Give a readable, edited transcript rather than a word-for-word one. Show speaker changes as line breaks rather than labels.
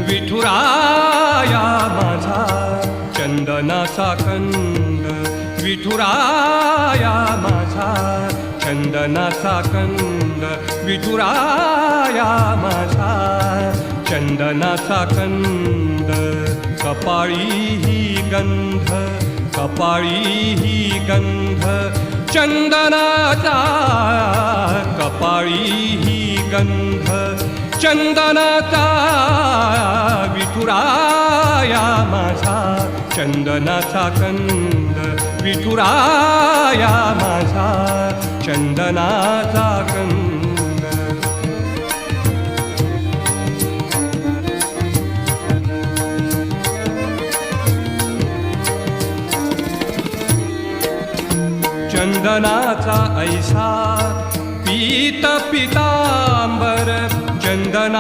विठुराया माझा चंदनाचा कंद, विठुराया माझा चंदनाचा कंद, विठुराया माझा चंदनाचा कंद. कपाळी ही गंध, कपाळी ही गंध चंदनाचा, कपाळी ही गंध चंदनाचा. विठुराया माझा चंदनाचा कंद, विठुराया माझा चंदनाचा कंद. चंदनाचा ऐसा पीत पितांबर, चंदना